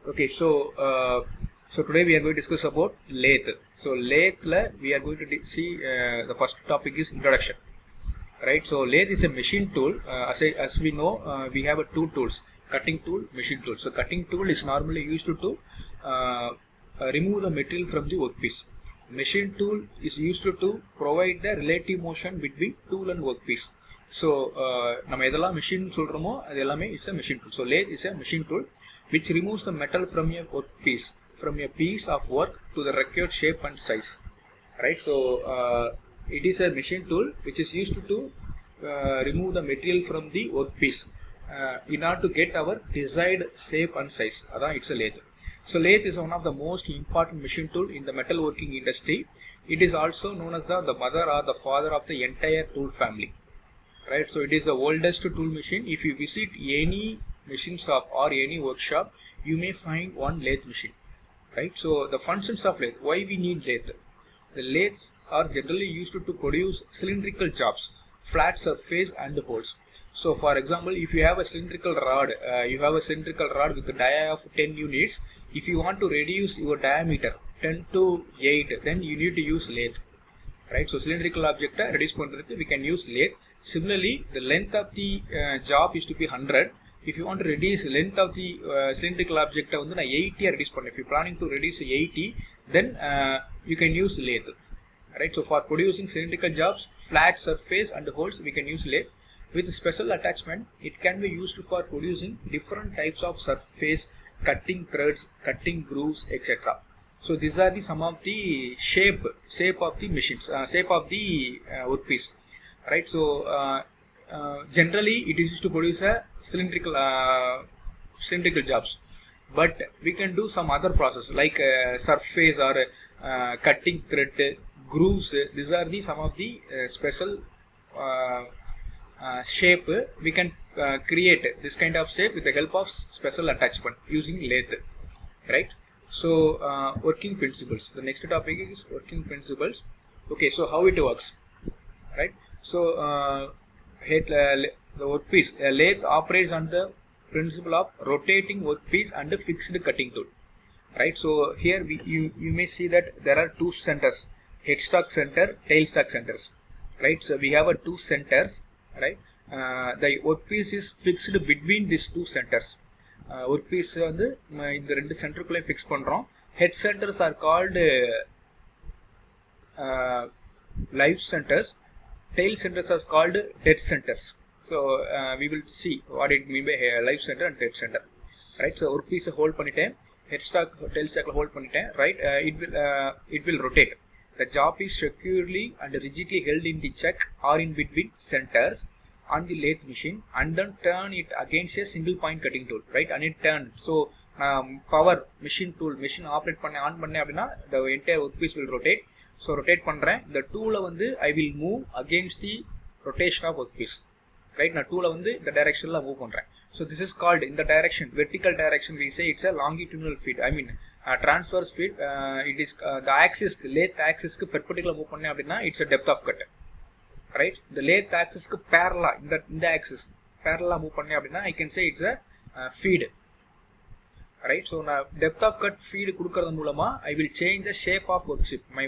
Okay, so today we are going to discuss about lathe. So lathe we are going to see the first topic is introduction, right? So lathe is a machine tool. As we know, we have two tools: cutting tool, machine tool. So cutting tool is normally used to remove the material from the workpiece. Machine tool is used to provide the relative motion between tool and workpiece. So நம்ம எதெல்லாம் machine சொல்றோமோ அது எல்லாமே is a machine tool. So lathe is a machine tool which removes the metal from a workpiece, from a piece of work to the required shape and size, right? So it is a machine tool which is used to remove the material from the workpiece in order to get our desired shape and size. Adha it's a lathe. So lathe is one of the most important machine tool in the metalworking industry. It is also known as the mother or the father of the entire tool family, right? So it is the oldest tool machine. If you visit any machine shop or any workshop, you may find one lathe machine, right? So the functions of lathe, why we need lathe? The lathes are generally used to produce cylindrical jobs, flat surface and holes. So for example, if you have a cylindrical rod, with a dia of 10 units. If you want to reduce your diameter 10 to 8, then you need to use lathe, right? So cylindrical object reduce பண்றதுக்கு we can use lathe. Similarly, the length of the job is to be 100. If you want to reduce length of the cylindrical object வந்து நான் 80 reduce பண்ணேன். If you planning to reduce 80, then you can use lathe, right? So for producing cylindrical jobs, flat surface and holes, we can use lathe. With special attachment, it can be used for producing different types of surface, cutting threads, cutting grooves, etc. So these are the some of the shape of the machines, shape of the workpiece, right? So generally it is used to produce a cylindrical jobs, but we can do some other process like surface or cutting thread, grooves. These are the some of the special shape. We can create this kind of shape with the help of special attachment using lathe, right? So working principles, the next topic is working principles. Okay, so how it works, right? So the workpiece, lathe operates on the principle of rotating workpiece and fixed cutting tool, right? So here you may see that there are two centers, headstock center, tailstock centers, right? So we have a two centers, right? The workpiece is fixed between these two centers. Workpiece வந்து இந்த ரெண்டு சென்டருக்குள்ள fix பண்றோம். Head centers are called live centers. Tail centers are called dead centers. So we will see what it mean by live center and dead center, right? So workpiece hold பண்ணிட்டேன், headstock tailstock hold பண்ணிட்டேன், right? It will rotate. The job is securely and rigidly held in the chuck or in between centers on the lathe machine, and then turn it against a single point cutting tool, right? And it turn. So power machine tool, machine operate பண்ண on பண்ண அப்படினா the entire workpiece will rotate. So rotate பண்றேன், இந்த tool வந்து I will move against the rotation of workpiece, right? நான் tool வந்து இந்த directionல move பண்றேன். So this is called, in the direction, vertical direction, we say it's a longitudinal feed. I mean transverse feed. It is the axis, lathe axis க்கு perpendicular move பண்ணேன் அப்படினா it's a depth of cut, right? The lathe axis க்கு parallel, இந்த axis parallel move பண்ணேன் அப்படினா I can say it's a feed, right? So நான் depth of cut feed கொடுக்கிறது மூலமா I will change the shape of my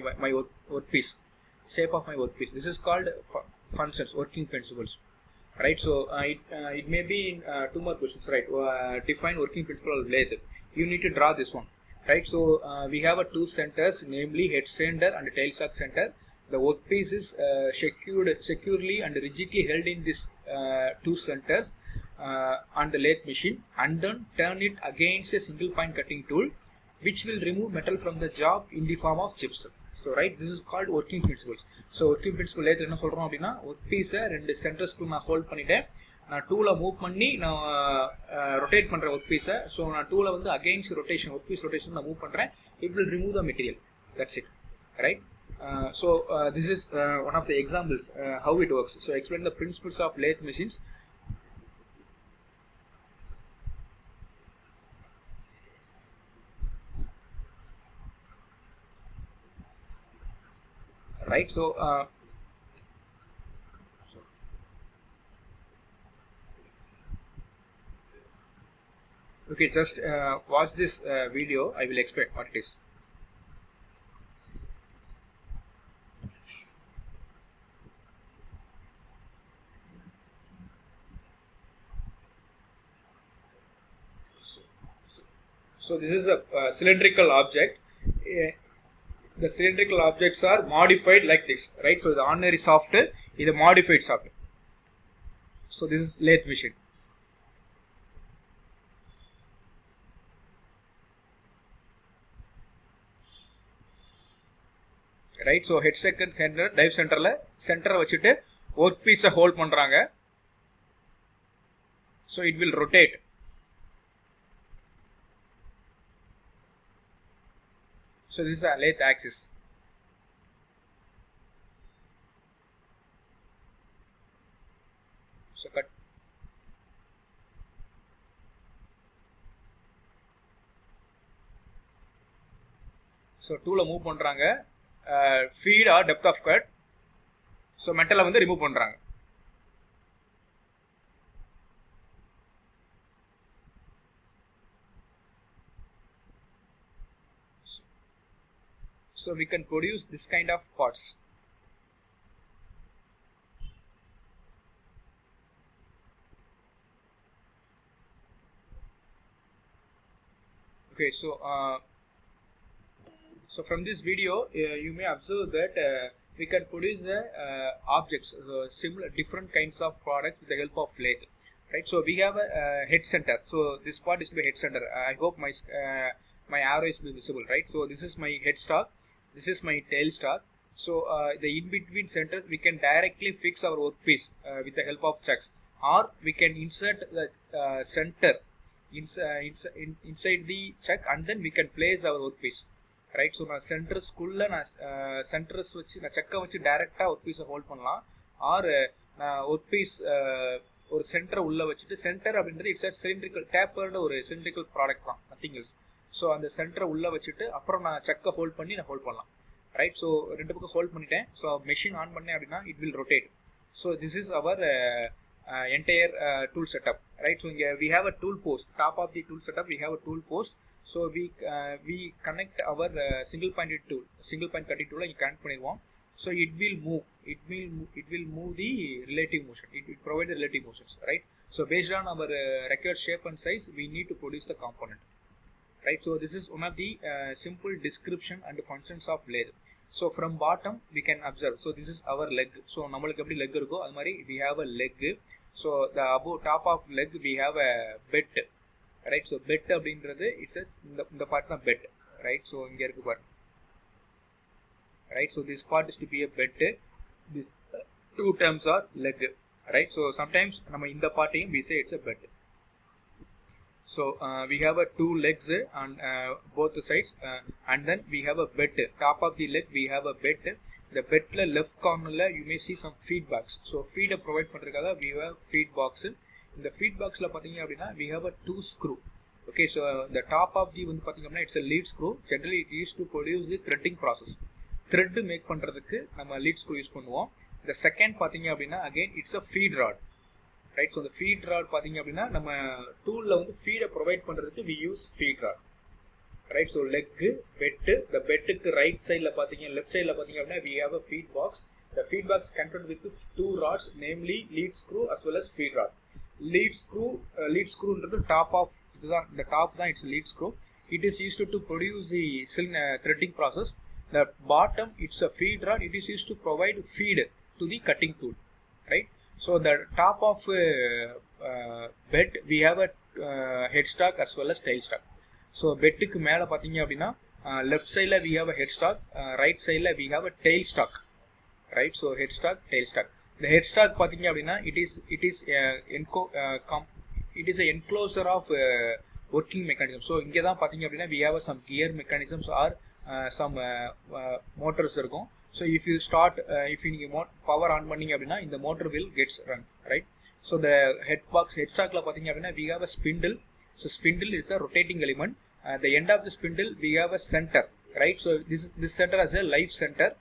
workpiece, shape of my workpiece. This is called functions, working principles, right? So it may be in two more questions, right? Define working principle of lathe. You need to draw this one, right? So we have a two centers, namely head center and tailstock center. The workpiece is securely and rigidly held in this two centers on the lathe machine, and then turn it against a single point cutting tool which will remove metal from the job in the form of chips. So right, this is called working principles. So working principle lathe என்ன சொல்றோம் அப்படினா, workpiece ரெண்டு சென்டர்ஸ்க்கு நான் hold பண்ணிட்டேன், நான் டூலை move பண்ணி நான் ரொட்டேட் பண்றேன் workpiece. ஸோ நான் டூலை வந்து அகைன்ஸ்ட் ரொட்டேஷன், workpiece ரொட்டேஷன் நான் மூவ் பண்றேன். It will remove the material. That's it, right? So this is one of the examples how it works. So explain the principles of lathe machines. Right, so Okay, just watch this video. I will explain what it is. So this is a cylindrical object. The cylindrical objects are modified like this, right? So the ordinary software is a modified software. So this is lathe machine. Right, so head second center, dive center la center வச்சிட்டு work piece hold பண்றாங்க. So it will rotate. So this is a lathe axis. So cut. So tool move பண்றாங்க. Feed or depth of cut. So metal வந்து remove பண்றாங்க. So we can produce this kind of parts. Okay, so from this video you may observe that we can produce objects, similar different kinds of products with the help of lathe, right? So we have a head center. So this part is the head center. I hope my arrow is visible, right? So this is my head stock, this is my tail stock. So the in between centers we can directly fix our workpiece with the help of chucks, or we can insert the center inside the chuck, and then we can place our workpiece. Right, so நான் சென்டர்ஸ்குள்ள நான் centres வச்சு நான் செக்கை வச்சு டைரெக்டாக work பீஸை hold பண்ணலாம், R நான் ஒர்க் பீஸ் ஒரு சென்டரை உள்ளே வச்சுட்டு, சென்டர் அப்படின்றது இட்ஸ் சிலிண்ட்ரிக்கல் டேப்பர்டு ஒரு சிலிண்ட்ரிக்கல் ப்ராடக்ட் தான், நத்திங் எல்ஸ். ஸோ அந்த சென்டரை உள்ளே வச்சுட்டு அப்புறம் நான் செக்கை ஹோல்ட் பண்ணி நான் ஹோல்ட் பண்ணலாம். ரைட், ஸோ ரெண்டு பக்கம் ஹோல்ட் பண்ணிட்டேன். ஸோ மெஷின் ஆன் பண்ணேன் அப்படின்னா it will rotate. So this is our entire tool setup. Right, so இங்கே we have a tool post. Top of the tool setup we have a tool post. So we connect our single point cutting tool and connect பண்ணிடுவோம். So it will move the relative motion. It will provide the relative motions, right? So based on our required shape and size, we need to produce the component, right? So this is one of the simple description and functions of lathe. So from bottom we can observe. So this is our leg. So நம்மளுக்கு எப்படி leg இருக்கோ அது மாதிரி we have a leg. So the above top of leg we have a bed. Right, so bed அப்படின்றது it's இந்த part தான் bed. Right, so இங்கே இருக்கு பாருங்க. Right, so this part is to be a bed. These two terms are leg. Right, so sometimes நம்ம இந்த பார்ட்டையும் we say it's a bed. So we have a two legs on both sides, and then we have a bed. Top of the leg we have a bed. The bedல left cornerல you may see some feed box. So feed provide பண்றதுக்காக we have feed box. இந்த feed boxல பாத்தீங்க அப்படின்னா we have a two screw. Okay, so the top of the வந்து பாத்தீங்க அப்படின்னா it's a lead screw. Generally it used to produce the threading process. Thread make பண்றதுக்கு நம்ம lead screw use பண்ணுவோம். The second பாத்தீங்க அப்படின்னா again it's a feed rod. Right, so the feed rod பாத்தீங்க அப்படின்னா நம்ம டூல்ல வந்து feed ப்ரொவைட் பண்றதுக்கு we use feed rod. Right, so leg, bed, the bedக்கு right sideல பாத்தீங்க left sideல பாத்தீங்க அப்படின்னா we have a feed box. The feed box connected with two rods, namely lead screw as well as feed rod. Lead screw into the top of the top தான் it's lead screw. It is used to produce the threading process. The bottom it's a feed rod. It is used to provide feed to the cutting tool. Right, so the top of bed we have a headstock as well as tailstock. So bedக்கு மேல பாத்தீங்க அப்படின்னா left sideல we have a headstock, right sideல we have a tailstock. Right, so headstock, tailstock. The headstock பாத்தீங்க அப்படின்னா it is a enclosure of working mechanism. So இங்க தான் பாத்தீங்க அப்படின்னா we have some gear mechanisms or some motors இருக்கும். So if you start if you power on பண்ணீங்க அப்படின்னா இந்த motor will gets run, right? So the headstockல பாத்தீங்க அப்படின்னா we have a spindle. So spindle is the rotating element. At the end of the spindle we have a center, right? So this center has a live center.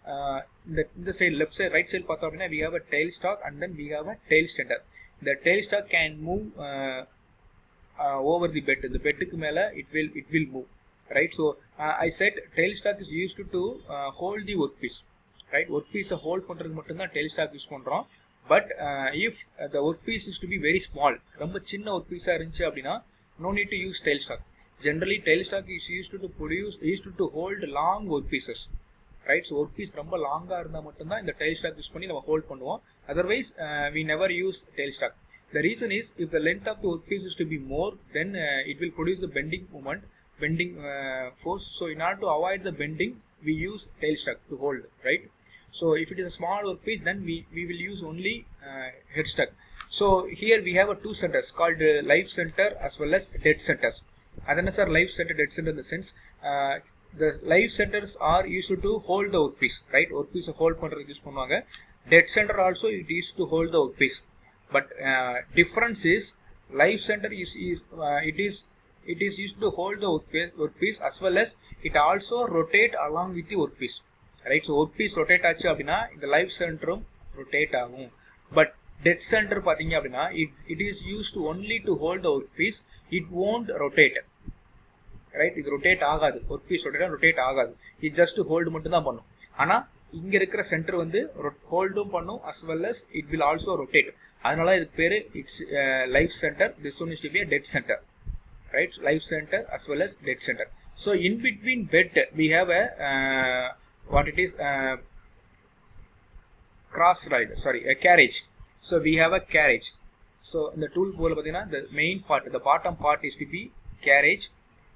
In the side left side right side பார்த்தோம் அப்படின்னா we have a tail stock and then we have a tail center. The tail stock can move over the bed. The bed ku mela it will move, right? So I said tailstock is used to hold the workpiece, right? Workpiece hold பண்றதுக்கு மட்டும் தான் tailstock use பண்றோம். But if the workpiece is to be very small, ரொம்ப சின்ன workpiece இருந்துச்சு அப்படினா no need to use tailstock. Generally tailstock is used to hold long workpieces, right? So workpiece ரொம்ப லாங்கா இருந்தா மட்டும் தான் இந்த tailstock யூஸ் பண்ணி நம்ம ஹோல்ட் பண்ணுவோம். Otherwise we never use tailstock. The reason is if the length of the workpiece is to be more, then it will produce the bending force. So in order to avoid the bending, we use tailstock to hold, right? So if it is a small workpiece, then we will use only headstock. So here we have two centers called live center as well as dead centers. Adana sir, live center, dead center in the sense the live centers are used to hold the workpiece, right? Workpiece hold பண்றதுக்கு use பண்ணுவாங்க. Dead center also it is to hold the workpiece. But difference is live center is used to hold the workpiece as well as it also rotate along with the workpiece, right? So workpiece rotate ஆச்சு அப்படினா இந்த live center rotate ஆகும். But dead center பாத்தீங்க அப்படினா it is used only to hold the workpiece. It won't rotate, right? இது rotate ஆகாது. workpiece rotate ஆகாது. it just hold மட்டும் தான் பண்ணும். ஆனா இங்க இருக்கிற சென்டர் வந்து ஹோல்டும் பண்ணும் as well as it will also rotate. அதனால இதுக்கு பேரு it's live center. This one is to be a dead center, right? Live center as well as dead center. So in between bed we have a what it is a carriage. So we have a carriage. So in the tool போல பாத்தீங்கன்னா the main part, the bottom part is to be carriage.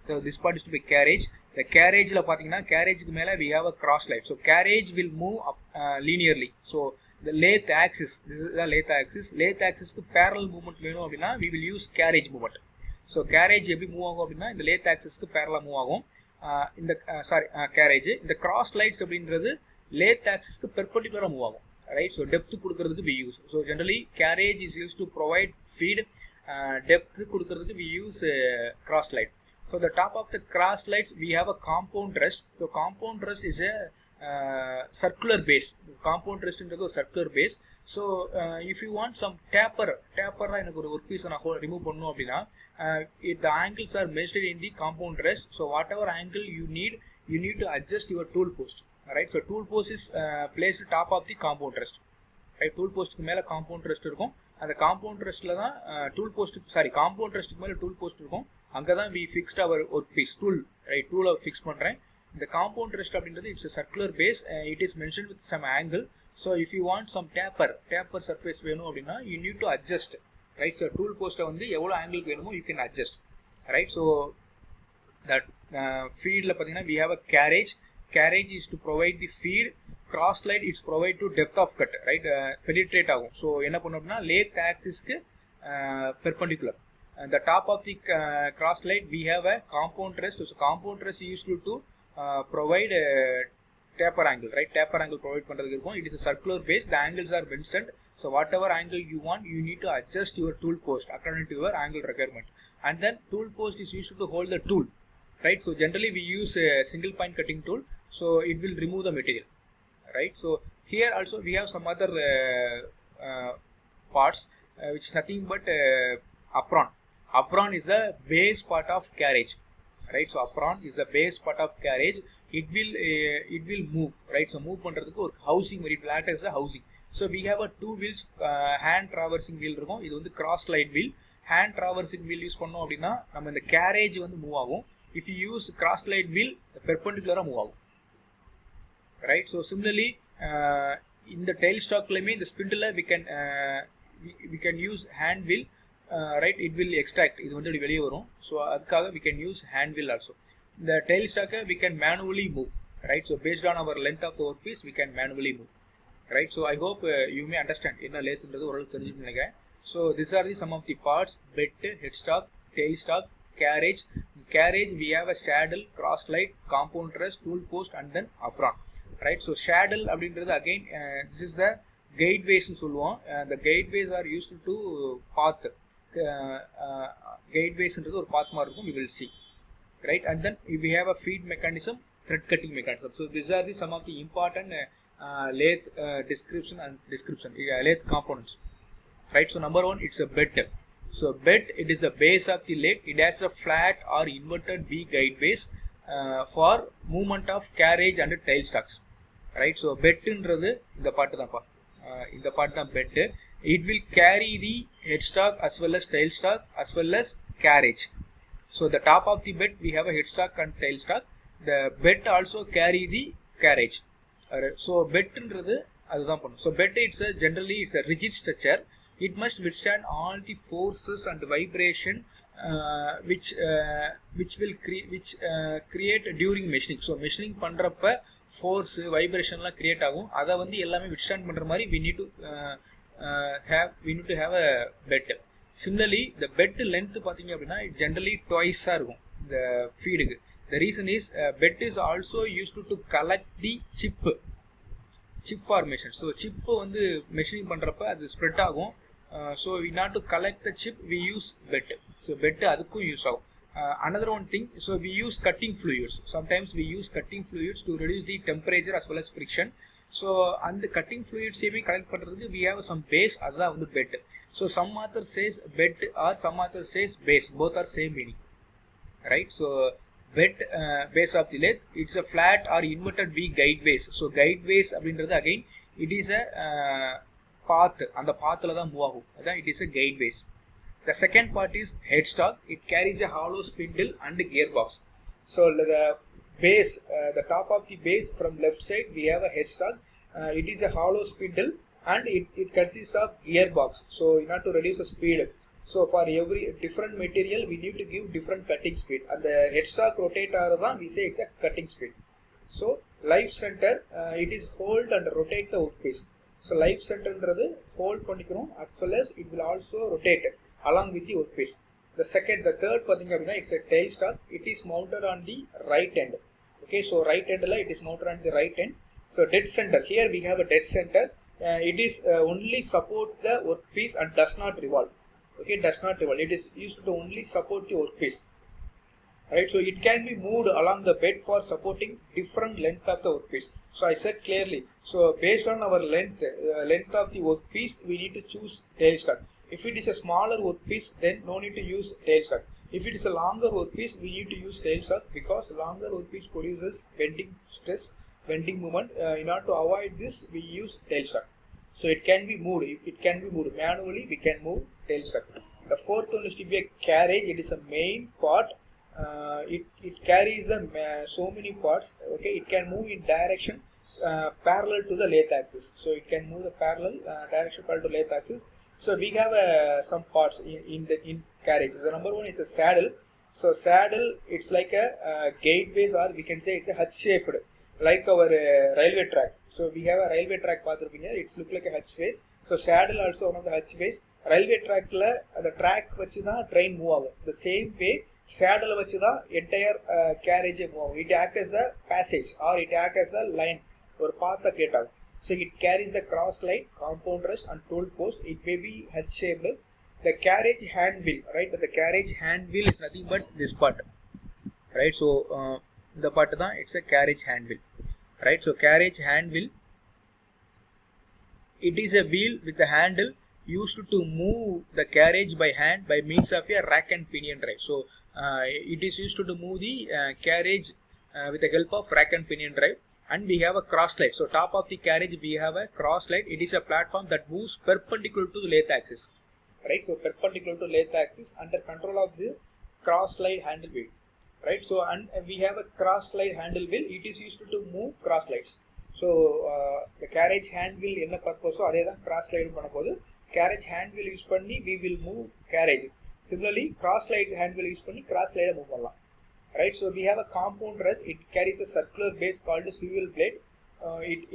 So this part is to be carriage. The carriage la pathina carriage ku mela we have a cross light. So carriage will move up, linearly. So the lathe axis, this is the lathe axis. Lathe axis ku parallel movement venum appadina we will use carriage movement. So carriage eppadi move agum appadina இந்த lathe axis ku parallel move agum. இந்த carriage இந்த cross lights அப்படின்றது lathe axis ku perpendicular move agum, right? So depth கொடுக்கிறதுக்கு we use. So generally carriage is used to provide feed. Depth கொடுக்கிறதுக்கு we use cross light. So the top of the cross lights we have a compound rest. So compound rest is a circular base. Compound rest is a circular base. So if you want some taper எனக்கு ஒரு workpiece நான் remove பண்ணனும் அப்படினா if the angles are measured in the compound rest, so whatever angle you need to adjust your tool post, right? So tool post is placed top of the compound rest, right? Tool post க்கு மேல compound rest இருக்கும். அந்த compound restல தான் compound rest க்கு மேல tool post இருக்கும். அங்கதான் we fixed our workpiece tool, right? tool fix பண்றேன். இந்த compound rest அப்படின்றது it's a circular base. It is mentioned with some angle. So if you want some taper surface வேணும் அப்படினா you need to adjust, right? So tool post வந்து எவ்வளவு angle வேணுமோ you can adjust, right? So that feed la pathina we have a carriage is to provide the feed. Cross light it's provide to depth of cut, right? Penetrate ஆகும். So என்ன பண்ணும் அப்படினா lathe axis க்கு perpendicular. The top of the cross light we have a compound rest. So compound rest is used to provide a taper angle, right? Taper angle provide பண்றதுக்கு இருக்கும். It is a circular base. The angles are mentioned. So whatever angle you want, you need to adjust your tool post according to your angle requirement. And then tool post is used to hold the tool, right? So generally we use a single point cutting tool. So it will remove the material, right? So here also we have some other parts which is nothing but apron. Apron is the base part of carriage, right? So apron is the base part of carriage. It will move, right? So move பண்றதுக்கு ஒரு housing மாதிரி it acts as a housing. So we have a two wheels, hand traversing wheel இருக்கும். இது வந்து cross slide wheel. Hand traversing wheel use பண்ணோம் அப்படினா நம்ம இந்த carriage வந்து மூவ் ஆகும். If you use cross slide wheel perpendicular move ஆகும், right? So similarly இந்த tailstockலயுமே இந்த spindle we can use hand wheel. Right, it will extract, இது வந்து வெளிய வரும். So அதுக்காக we can use hand wheel also. The tailstock we can manually move, right? So based on our length of the workpiece we can manually move, right? So I hope you may understand என்ன லேத்ன்றது ஓரளவுக்கு தெரிஞ்சிருக்கும்னு நினைக்கிறேன். So these are the some of the parts: bed, headstock, tailstock, carriage. Carriage we have a saddle, cross light, compound rest, tool post and then apron, right? So saddle அப்படின்றது again this is the gateways னு சொல்லுவோம். The gateways are used to path. Gateways ன்றது ஒரு path மாதிரி இருக்கும், we will see, right? And then we have a feed mechanism, thread cutting mechanism. So these are the some of the important lathe description lathe components, right? So number one, it's a bed. So bed, it is the base of the lathe. It has a flat or inverted V guide base for movement of carriage and tail stocks. Right? So bed inradhu இந்த பாட்டு தான்ப்பா. இந்த பாட்டு தான் bed. It will carry the headstock as well as tailstock as well as carriage. So the top of the bed we have a headstock and tailstock. The bed also carry the carriage. So bed inradhu அதுதான் பண்ணும். So bed generally it's a rigid structure. It must withstand all the forces and vibration which will create during machining. So machining பண்றப்ப force vibrationலாம் create ஆகும். அதை வந்து எல்லாமே withstand பண்ற மாதிரி we need to have a bed. Similarly the bed length பாத்தீங்க அப்படின்னா generally twice இருக்கும் இந்த ஃபீடுக்கு. The reason is bed is also used to collect the chip formation. So chip வந்து machining பண்றப்ப அது spread ஆகும். So we need to collect the chip, we use bed. So bed அதுக்கும் use ஆகும். Another one thing, so we use cutting fluids. Sometimes we use cutting fluids to reduce the temperature as well as friction. So and the cutting fluids collect பண்றதுக்கு we have some base, அதுதான் வந்து bed. So some author says bed or some author says base, both are same meaning, right? So bed base of the lathe, it's a flat or inverted V guide base. So guide base அப்படின்றது again it is a path, அந்த pathல தான் move ஆகும், அதான் it is a guide base. The second part is headstock. It carries a hollow spindle and gearbox. So the base, the top of the base from left side we have a headstock. It is a hollow spindle and it consists of gearbox. So in order to reduce the speed, so for every different material we need to give different cutting speed, and the headstock rotator we say it's a cutting speed. So life center, it is hold and rotate the workpiece. So life center hold பண்ணிக்கணும் as well as it will also rotate along with the workpiece. The third it's a tailstock. It is mounted on the right end. Okay, so right end it is mounted on the right end. So dead center, here we have a dead center. It is only support the workpiece and does not revolve. Okay, does not revolve. It is used to only support the workpiece. Right, so it can be moved along the bed for supporting different length of the workpiece. So I said clearly, so based on our length of the workpiece, we need to choose tailstock. If it is a smaller workpiece, then no need to use tailstock. If it is a longer workpiece, we need to use tailstock because longer workpiece produces bending stress, bending moment. In order to avoid this, we use tailstock. So it can be moved. It can be moved manually. We can move tailstock. The fourth one is to be a carriage. It is a main part. It carries so many parts. Okay, it can move in direction parallel to the lathe axis. So it can move the direction parallel to lathe axis. So we have some parts in carriage. The number one is a saddle. So saddle, it's like a gate base, or we can say it's a H shaped, like our railway track. So we have a railway track path here. It's look like a H base. So saddle also one of the H base. Railway track the track வச்சு தான் train move ஆகும். The same way saddle வச்சு தான் entire carriage move ஆகும். It acts as a passage or it acts as a line, ஒரு path create ஆகும். So it carries the cross line, compound rest and tool post. It may be H shaped. The carriage hand wheel, right? The carriage hand wheel is nothing but this part, right? So the part da it's a carriage hand wheel, right? So carriage hand wheel, it is a wheel with a handle used to move the carriage by hand by means of a rack and pinion drive. So it is used to move the carriage with the help of rack and pinion drive. And we have a cross slide. So top of the carriage we have a cross slide. It is a platform that moves perpendicular to the lathe axis, right? So perpendicular to lathe axis under control of the cross slide handle wheel, right? So and we have a cross slide handle wheel. It is used to move cross slides. So the carriage hand wheel enna purpose adhe dhaan cross slide பண்ணபோது carriage hand wheel use பண்ணி we will move carriage. Similarly cross slide hand wheel use பண்ணி cross slide move பண்ணலாம். Right, so we have a compound rest. It carries a circular base called a swivel blade.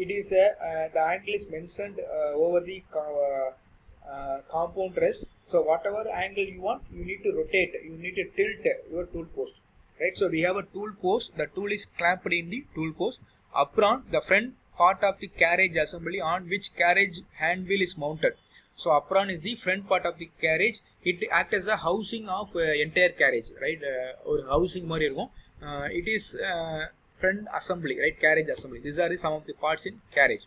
It is the angle is mentioned over the compound rest. So whatever angle you want, you need to rotate. You need to tilt your tool post. Right, so we have a tool post. The tool is clamped in the tool post. Upon the front part of the carriage assembly on which carriage hand wheel is mounted. So apron is the front part of the carriage. It acts as a housing of entire carriage, right? Or housing மாதிரி இருக்கும். It is front assembly, right? Carriage assembly. These are some of the parts in carriage.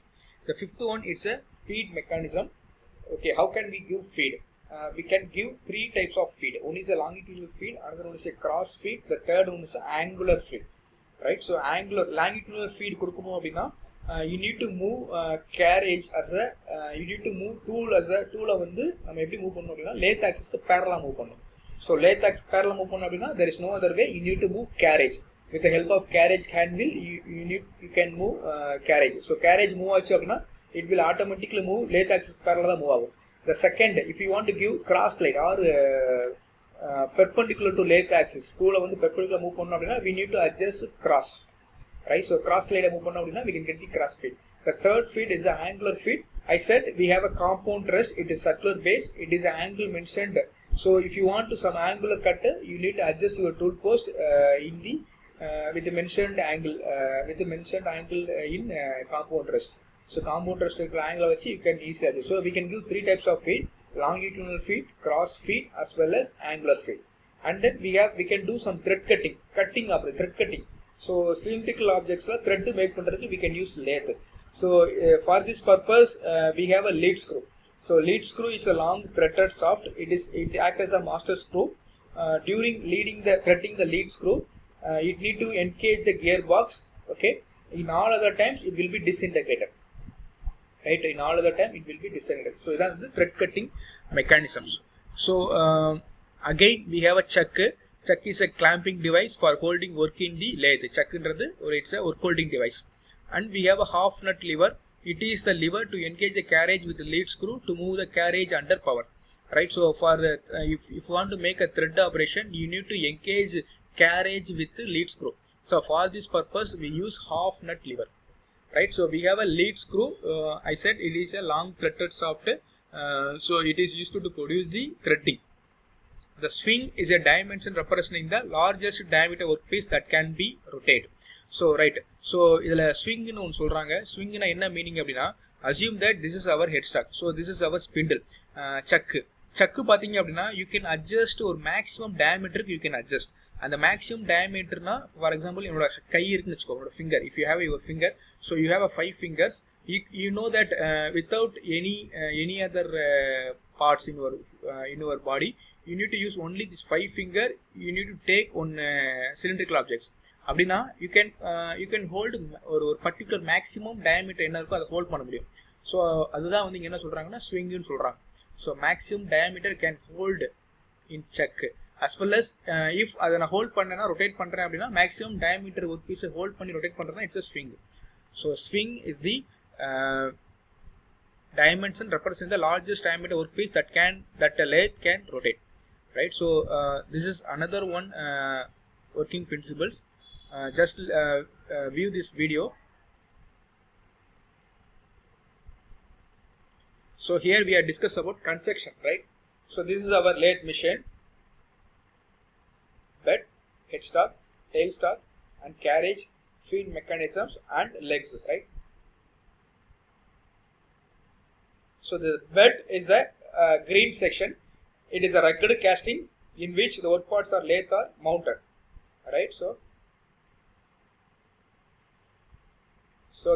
The fifth one, it's a feed mechanism. Okay, how can we give feed? we can give three types of feed. One is a longitudinal feed, another one is a cross feed, the third one is an angular feed, right? So angular longitudinal feed கொடுக்கணும் அப்படின்னா you need to move carriage as a you need to move tool வந்து நம்ம எப்படி move பண்ணணும் அப்படின்னா lathe axis க்கு parallel move பண்ணணும். So lathe axis parallel move பண்ணணும் அப்படின்னா there is no other way, you need to move carriage. With the help of carriage handwheel you can move carriage. So carriage move ஆச்சு அப்படின்னா it will automatically move lathe axis parallel தான் move ஆகும். The second, if you want to give cross slide or perpendicular to lathe axis, tool வந்து perpendicular move பண்ணணும் அப்படின்னா we need to adjust cross, right? So cross slide move பண்ணணும் அப்படின்னா we can get the cross feed. The third feed is the angular feed. I said we have a compound rest, it is circular base, it is an angle mentioned. So if you want to some angular cut, you need to adjust your tool post in the with the mentioned angle in compound rest. So compound rest angle you can easily adjust. So we can give three types of feed: longitudinal feed, cross feed, as well as angular feed. And then we can do some thread cutting. Thread cutting. So cylindrical objects la thread make பண்றதுக்கு we can use lathe. So for this purpose we have a lead screw. So lead screw is a long threaded shaft. It acts as a master screw. During threading the lead screw, it need to engage the gearbox. Okay. In all other times it will be disintegrated. Right. In all other time it will be disintegrated. So that is the thread cutting mechanisms. So again we have a chuck. Chuck is a clamping device for holding work in the lathe. Chuck it's a work holding device. And we have a half nut lever. It is the lever to engage the carriage with the lead screw to move the carriage under power. Right. So for the if you want to make a thread operation, you need to engage carriage with the lead screw. So for this purpose we use half nut lever. Right. So we have a lead screw. I said it is a long threaded shaft. So it is used to produce the threading. The swing is a dimension representing the largest diameter workpiece that can be rotated. So right. So idla swing nu onu solranga. Swing na enna meaning அப்படினா assume that this is our headstock. So this is our spindle. Chuck பாத்தீங்க அப்படினா you can adjust ஒரு maximum diameter you can adjust. And the maximum diameter na, for example என்னோட கை இருக்குன்னு வெச்சுக்கோ, உங்களோட finger, if you have your finger, so you have a 5 fingers, you know that without any other parts in your body, you need to use only this 5 finger. You need to take on cylindrical objects. அப்படினா you can hold ஒரு particular maximum diameter என்ன இருக்கோ அதை hold பண்ண முடியும். So அதுதான் வந்து என்ன சொல்றாங்கன்னா swing னு சொல்றாங்க. So maximum diameter can hold in chuck. As well as if அதை நான் hold பண்ணேனா rotate பண்றேன் அப்படினா maximum diameter work piece hold பண்ணி rotate பண்றேனா it's a swing. So swing is the dimension represents the largest diameter workpiece that a lathe can rotate. Right. So this is another one working principles. Just view this video. So here we are discussed about construction, right? So this is our lathe machine. Bed, headstock, tailstock, and carriage, feed mechanisms, and legs, right? So the bed is the green section. It is a rugged casting in which the work parts are lathe or mounted, right? So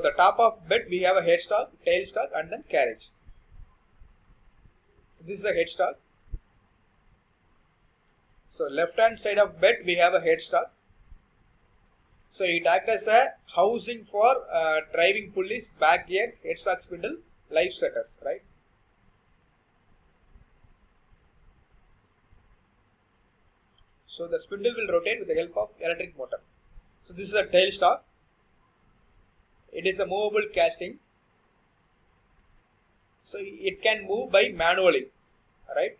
the top of bed we have a headstock, tailstock, and then carriage. So this is a headstock. So left hand side of bed we have a headstock. So it acts as a housing for driving pulleys, back gears, headstock spindle, live setters, right? So the spindle will rotate with the help of electric motor. So this is a tailstock. It is a movable casting. So it can move by manually, right?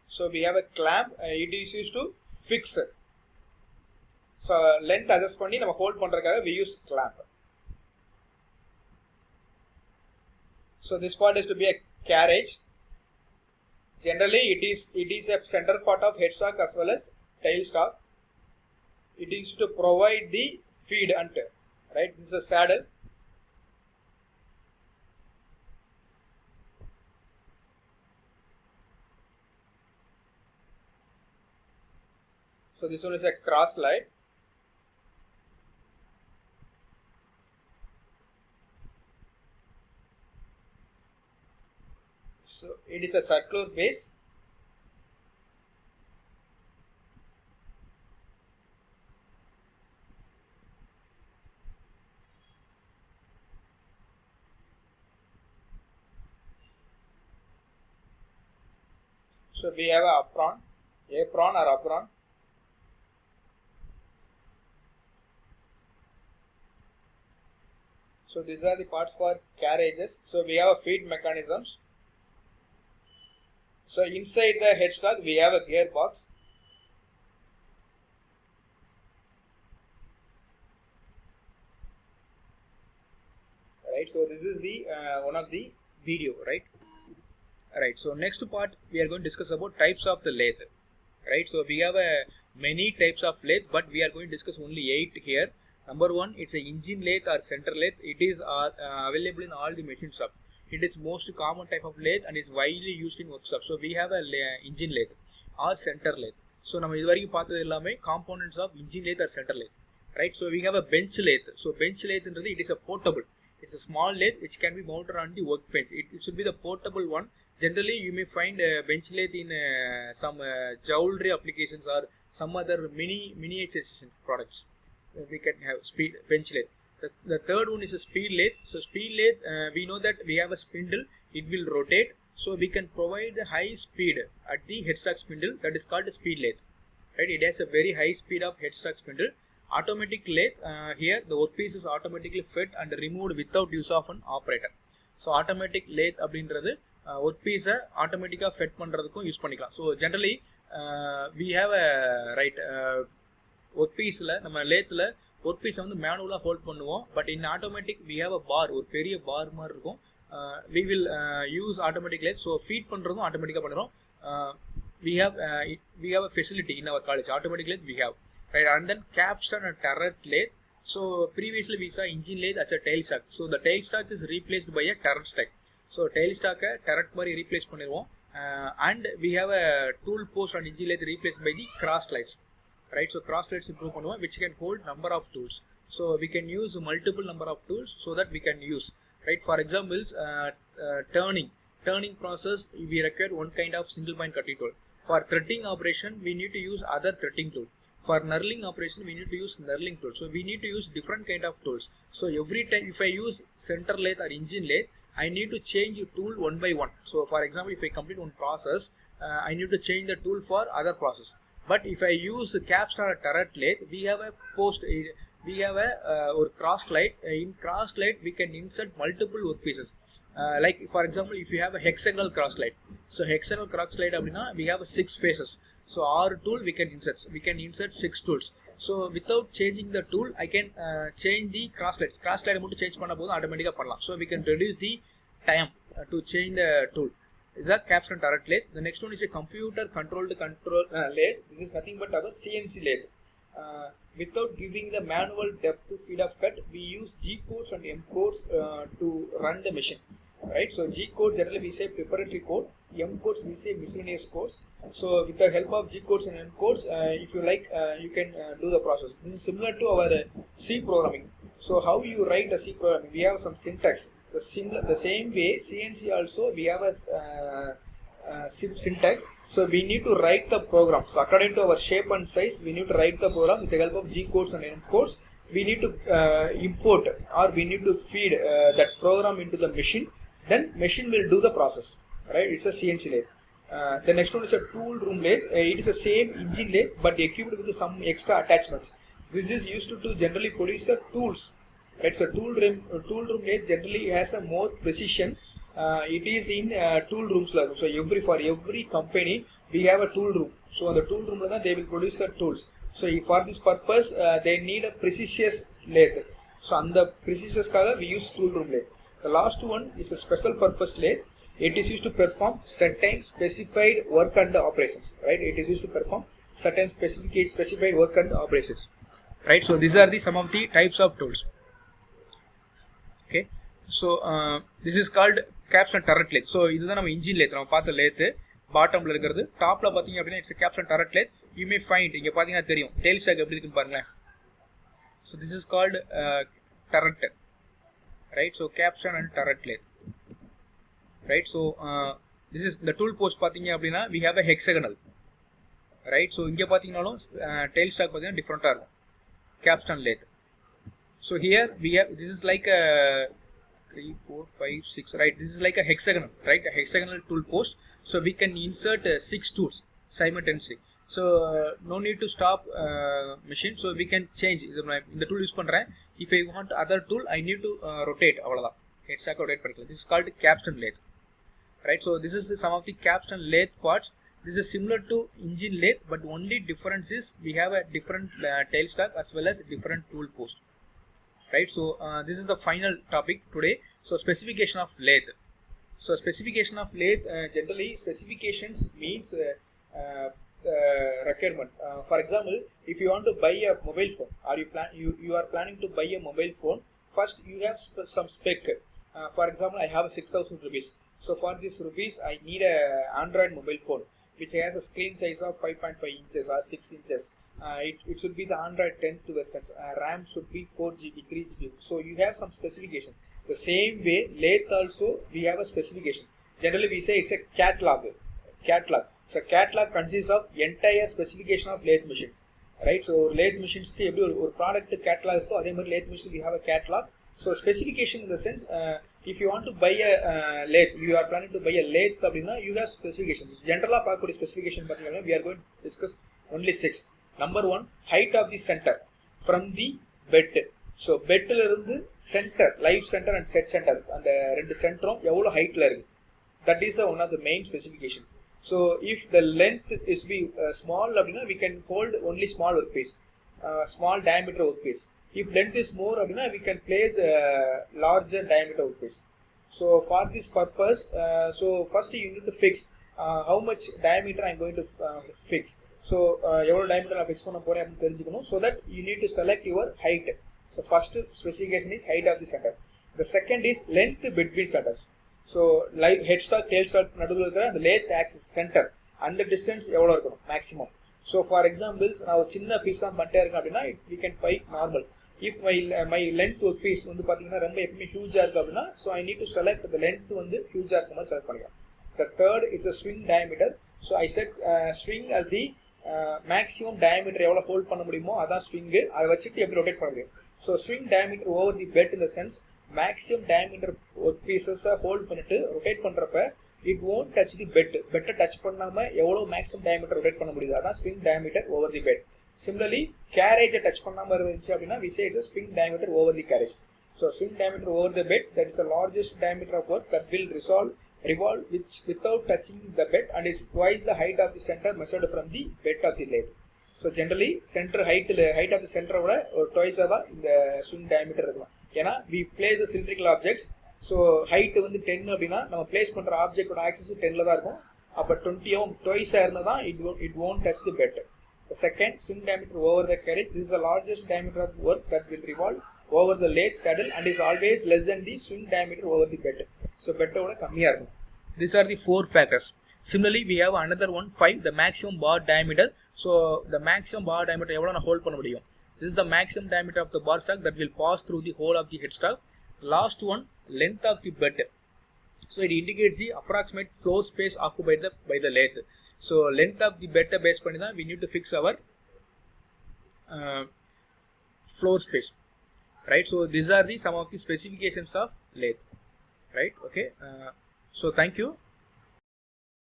So we have a clamp. It is used to fix. So length adjust பண்ணி நம்ம hold பண்றதுக்காக we use clamp. So this part is to be a carriage. Generally it is a center part of headstock as well as tailstock. It is to provide the feed under, right? This is a saddle. So this one is a cross slide. it is a circular base. So we have a apron or apron. So these are the parts for carriages. So we have a feed mechanisms. So inside the headstock we have a gearbox. Right. So this is the one of the video. Right. Right. So next part we are going to discuss about types of the lathe. Right. So we have many types of lathe, but we are going to discuss only 8 here. Number 1, it's a engine lathe or center lathe. It is available in all the machine shops. It is most common type of lathe and is widely used in workshops. So we have a engine lathe or center lathe. So நம்ம இதுவரைக்கும் பார்த்தது எல்லாமே components of engine lathe or center lathe. Right. So we have a bench lathe. So bench lathe என்றது it is a portable. It's a small lathe which can be mounted on the workbench. It should be the portable one. Generally, you may find a bench lathe in some jewelry applications or some other miniaturization products. We can have bench lathe. The third one is a speed lathe. So speed lathe, we know that we have a spindle. It will rotate. So we can provide the high speed at the headstock spindle. That is called a speed lathe. Right? It has a very high speed of headstock spindle. Automatic lathe, here the workpiece is automatically fed and removed without use of an operator. So automatic lathe அப்படின்றது workpiece automatically fed பண்றதுக்கும் use பண்ணிக்கலாம். So generally we have a right workpieceல நம்ம latheல workpiece வந்து மேனுவலா hold பண்ணுவோம். But in automatic we have a bar, ஒரு பெரிய பார் மாதிரி இருக்கும். We will use automatic lathe. So feed பண்றதும் ஆட்டோமேட்டிக்கா பண்ணுறோம். We have a facility in our college, automatic lathe we have. Right, and then capstan and turret lathe. So previously we saw engine lathe as a tail stock. So the tail stock is replaced by a turret stock. So tail stock turret மாதிரி replace பண்ணிடுவோம். And we have a tool post on engine lathe replaced by the cross lights. Right, so cross lights improve பண்ணுவோம் which can hold number of tools. So we can use multiple number of tools so that we can use. Right, for examples, turning process we require one kind of single point cutting tool. For threading operation we need to use other threading tool. For knurling operation we need to use knurling tool. So we need to use different kind of tools. So every time if I use center lathe or engine lathe, I need to change tool one by one. So for example, if I complete one process, I need to change the tool for other process. But if I use capstan or turret lathe, we have a we have a or cross light. In cross light we can insert multiple workpieces. Like for example, if you have a hexagonal cross light, so hexagonal cross light அப்படினா we have 6 faces. So our tool we can insert 6 tools. So without changing the tool, I can change the cross lights. Cross light மட்டும் change பண்ண போதும் ஆட்டோமேட்டிக்கா பண்ணலாம். So we can reduce the time to change the tool. This is a capstan turret lathe. The next one is a computer controlled lathe. This is nothing but our CNC lathe. Without giving the manual depth feed of cut, we use G codes and M codes to run the machine. Right, so G code generally we say preparatory code, M codes we say miscellaneous codes. So with the help of G codes and M codes, if you like, you can do the process. This is similar to our C programming. So how you write a C programming? We have some syntax. The same way CNC also we have a syntax. So we need to write the program. So according to our shape and size, we need to write the program with the help of G codes and M codes. We need to import or we need to feed that program into the machine. Then machine will do the process. Right, it's a CNC lathe. The next one is a tool room lathe. It is the same engine lathe but equipped with some extra attachments. This is used to generally produce the tools. Right, so tool room lathe generally has a more precision. It is in tool rooms. So for every company we have a tool room. So on the tool room they will produce the tools. So for this purpose they need a precious lathe. So on the precious color we use tool room lathe. The last one is a special purpose lathe. It is used to perform certain specified work and operations. Right, it is used to perform certain specified work and operations. Right, so these are some of the types of tools. Okay, so this is called capstan turret lathe. So இதுதான் நம்ம engine lathe நம்ம பார்த்த lathe. பாட்டம்ல இருக்குது, டாப்ல பாத்தீங்க அப்படினா it's a capstan turret lathe. You may find இங்க பாத்தீங்கன்னா தெரியும் tail stack எப்படி இருக்குன்னு பாருங்க. So this is called turret. Right, so capstan and turret lathe. Right, so this is the tool post பாத்தீங்க அப்படினா we have a hexagonal, right? So இங்க பாத்தீங்கனாலும் tail stock பாத்தீங்கன்னா டிஃபரண்டா இருக்கும் capstan lathe. So here we have, this is like a 3 4 5 6, right? This is like a hexagonal, right? A hexagonal tool post, so we can insert 6 tools simultaneously. So no need to stop machine, so we can change. இந்த tool use பண்றேன், if I want other tool I need to rotate, அவ்வளவுதான். head stack rotate பண்ணிக்கலாம். This is called capstan lathe, right? So this is some of the capstan lathe parts. This is similar to engine lathe, but only difference is we have a different tail stock as well as different tool post, right? So this is the final topic today. So specification of lathe. So specification of lathe, generally specifications means requirement. For example, if you want to buy a mobile phone, or you are planning to buy a mobile phone, first you have some spec. For example, I have 6,000 rupees. So for this rupees I need a Android mobile phone which has a screen size of 5.5 inches or 6 inches. It should be the Android 10th version. RAM should be 4GB, 3GB. So you have some specification. The same way, lathe also we have a specification. Generally we say it's a catalog. So catalog consists of entire specification of lathe machine, right? So lathe machines ku eppadi or product catalog irukko adhe mari lathe machine we have a catalog. So specification in the sense, if you want to buy a lathe, you are planning to buy a lathe அப்படினா you have specification. Generally பார்க்கக்கூடிய specification பார்த்தீங்கன்னா we are going to discuss only 6. Number 1, height of the center from the bed. So bedல இருந்து center, live center and set center, அந்த ரெண்டு சென்டரும் எவ்வளவு ஹைட்ல இருக்கு, that is one of the main specification. So if the length is be small அப்படினா we can hold only small workpiece, small diameter workpiece. If length is more abina, we can place larger diameter workpiece. So for this purpose, so first you need to fix how much diameter I am going to fix. So எவ்வளவு diameter நான் fix பண்ண போறேன் அப்படி தெரிஞ்சுக்கணும். So that you need to select your height. So first specification is height of the center. The second is length between centers. So like head stock, tail stock நடுவுல இருக்கிற அந்த lathe axis center அந்த distance எவ்வளவு இருக்கணும் maximum. So for example, நான் ஒரு சின்ன piece தான் பண்ணிட்டே இருக்கேன் அப்படின்னா we can buy normal. If my length ஒரு piece வந்து பாத்தீங்கன்னா ரொம்ப எப்பவுமே ஹியூஜா இருக்கு அப்படின்னா, so I need to select the length வந்து ஹியூஜா இருக்க மாதிரி செலக்ட் பண்ணிக்கலாம். The third is a swing diameter. So I set swing as the maximum diameter எவ்வளவு ஹோல்ட் பண்ண முடியுமோ அதான் swing, அதை வச்சுட்டு எப்படி ரொட்டேட் பண்ண முடியும். So swing diameter over the bed in the sense maximum diameter work pieces hold பண்ணிட்டு ரொட்டேட் பண்றப்ப it won't touch the bed. பெட்டை டச் பண்ணாம எவ்வளவு maximum diameter ரொட்டேட் பண்ண முடியுது அதான் swing diameter over the bed. Similarly, carriage touch பண்ணாம இருந்துச்சு அப்படின்னா we say it's a swing diameter over the carriage. So swing diameter over the bed, that is the largest diameter of work that will revolve without touching the bed and is twice the height of the center measured from the bed of the lathe. So generally center height of the center விட ஒரு twice தான் இந்த swing diameter இருக்கும். ஏன்னா we place the cylindrical objects. So height வந்து 10 அப்படின்னா நம்ம place பண்ற ஆப்ஜெக்ட் ஓட ஆக்சிஸ் 10ல தான் இருக்கும். அப்ப 20 ஓம் twice இருந்தா தான் it won't touch the bed. The second, swing diameter over the carriage. This is the largest diameter of work that will revolve over the lathe saddle and is always less than the swing diameter over the bed. So bed oda kammiya irukum. These are the 4 factors. Similarly, we have another one, 5, the maximum bar diameter. So the maximum bar diameter எவ்வளவு நான் hold பண்ண முடியும். This is the maximum diameter of the bar stock that will pass through the whole of the head stock. Last one, length of the bed. So it indicates the approximate floor space occupied by the lathe. So length of the bed base பண்ணி தான் we need to fix our floor space, right? So these are the some of the specifications of lathe, right? Okay, so thank you.